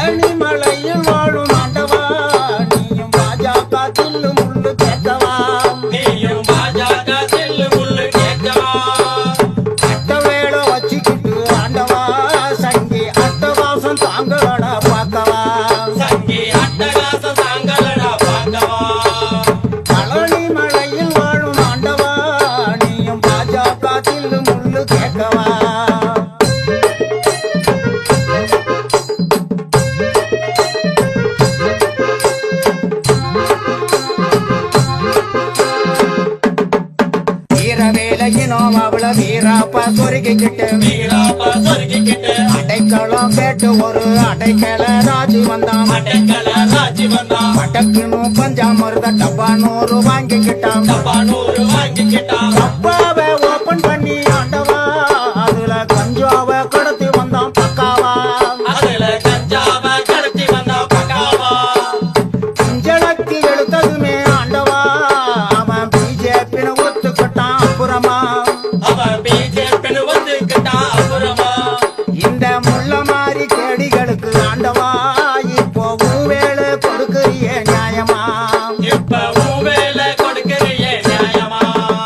பழனி மலையில் வாழும் ஆண்டவா நீயும் பாஜக தில்லு முள்ளு கேட்கவா நீயும் பாஜக தில்லு முள்ளு கேட்கவா அட்ட வேலை வச்சுக்கிட்டு ஆண்டவா சங்கி அட்டவாசம் தாங்களடா பார்க்கவா சங்கி அட்டகாசம் தாங்களடா பார்க்கவா பழனி மலையில் வாழும் ஆண்டவா நீயும் பாஜக தில்லு முள்ளு கேட்கவா வீரவேலையினோம் அவள வீராப்பா சொருகிக்கிட்டு வீராப்பா சொருகிக்கிட்டு அடைக்கலம் கேட்டு ஒரு அடைக்கல ராஜி வந்தான் அடைக்கல ராஜி வந்தான் பட்டக்குன்னு பஞ்சாமிர்த டப்பா 100 வாங்கிக்கிட்டான் டப்பா 100 வாங்கிக்கிட்டான் டப்பாவை ஓபன் பண்ணி ஆண்டவா அதுல கஞ்சாவை கடத்தி வந்தான் பக்காவா அதுல கஞ்சாவை கடத்தி வந்தான் பக்காவா இஞ்சலத்தி எடுத்ததுமே ஆண்டவா அவன் பிஜேபின்னு ஒத்துக்கிட்டான் அப்புறமா அவன் பிஜேபின்னு வந்துக்கிட்டான் அப்புறமா இந்த முள்ள மாதிரி கேடிகளுக்கு ஆண்டவா இப்போ வேலை கொடுக்கறிய நியாயமா இப்ப வேலை கொடுக்கறியே நியாயமா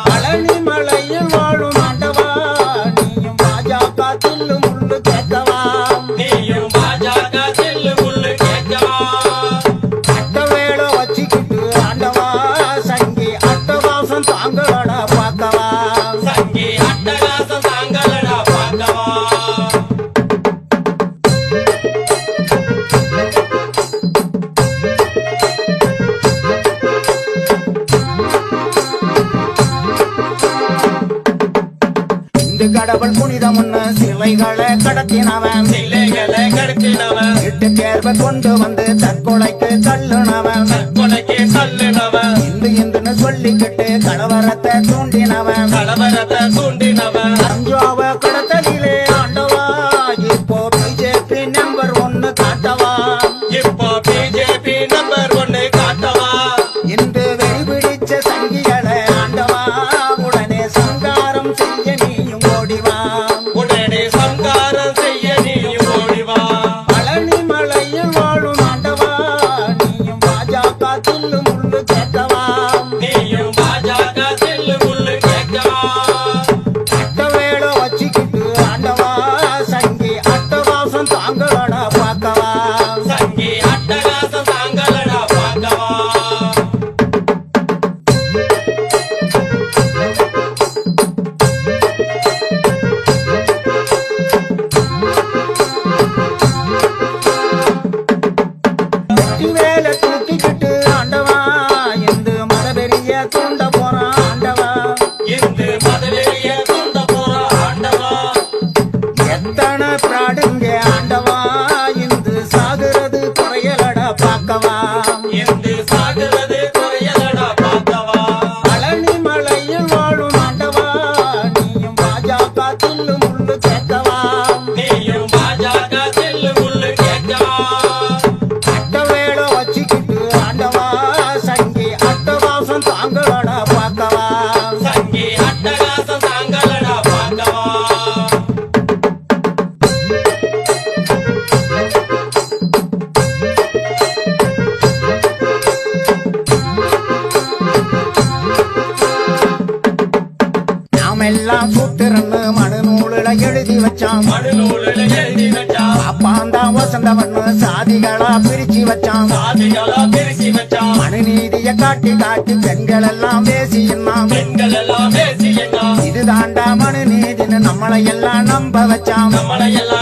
பழனி மலையில் வாழும் ஆண்டவா நீயும் பாஜக தில்லு முள்ளு கேட்கவா நீயும் பாஜக தில்லு முள்ளு கேட்கவா அட்ட வேலை வச்சுக்கிட்டு ஆண்டவா சங்கி அட்டவாசம் தாங்களடா பார்க்கவா சங்கி அட்டகாசம் தாங்களடா பார்க்கவா இந்து கடவுள் புனிதமுன்னு சிலைகளை கடத்தினவன் சிலைகளை கடத்தினவன் எட்டு தேர்வை கொண்டு வந்து தற்கொலைக்கு தள்ளுனவன் கொலைக்கு தள்ளினவன் இந்துன்னு சொல்லிக்கிட்டு கலவரத்தை தூண்டினவன் கலவரத்தை தூண்டினவன் கஞ்சாவை கடத்தலிலே ஆண்டவா இப்போ பிஜேபி நம்பர் 1 காட்டவா இப்போ பிஜேபி நம்பர் 1 காட்டவா இன்று வெறி பிடிச்ச சங்கிகளை ஆண்டவா உடனே சங்காரம் செய்ய நீயும் ஓடிவா உடனே சங்காரம் செய்ய நீயும் ஓடிவா பழனி மலையில் வாழும் ஆண்டவா நீயும் பாஜக தில்லு முள்ளு கேட்கவா நீயும் பாஜக தில்லு முள்ளு கேட்கவா அட்ட வேலை வச்சுக்கிட்டு ஆண்டவா சங்கி அட்டவாசம் தாங்களடா பார்க்கவா சங்கி அட்டகாசம் தாங்களடா பார்க்கவா வெற்றி வேலை தூக்கிக்கிட்டு ஆண்டவா இந்து மதவெறிய தூண்ட போறான் ஆண்டவா இந்து மதுரைய கொண்ட போற ஆண்டவா எத்தனை பிராடுங்க ஆண்டவா இந்து சாகுறது குறையலடா பார்க்கவா இந்து சாகுறது குறையலடா பார்க்கவா பழனி மலையில் வாழும் ஆண்டவா நீயும் பாஜக தில்லு முள்ளு கேட்கவா நீயும் பாஜக தில்லு முள்ளு கேட்கவா அட்ட வேலை வச்சுக்கிட்டு ஆண்டவா சங்கி அட்டவாசம் தாங்களடா பார்க்கவா சங்கி அட்டகாசம் தாங்களடா பார்க்கவா நாமெல்லாம் சூத்திரன்னு மனு நூலுல எழுதி வச்சான் மடுநூலில் எழுதி வச்சான் அப்பாந்தான் வசந்தவன்னு சாதிகளா பிரிச்சு வச்சான் சாதிகளா பிரிச்சு வச்சான் மனு நீதிய காட்டி காட்டி பெண்கள் எல்லாம் பேசினான் பெண்கள் எல்லாம் பேசி என்ன இது தாண்டா மனு நீதின்னு நம்மளை எல்லாம் நம்ப வச்சான் நம்மளை எல்லாம்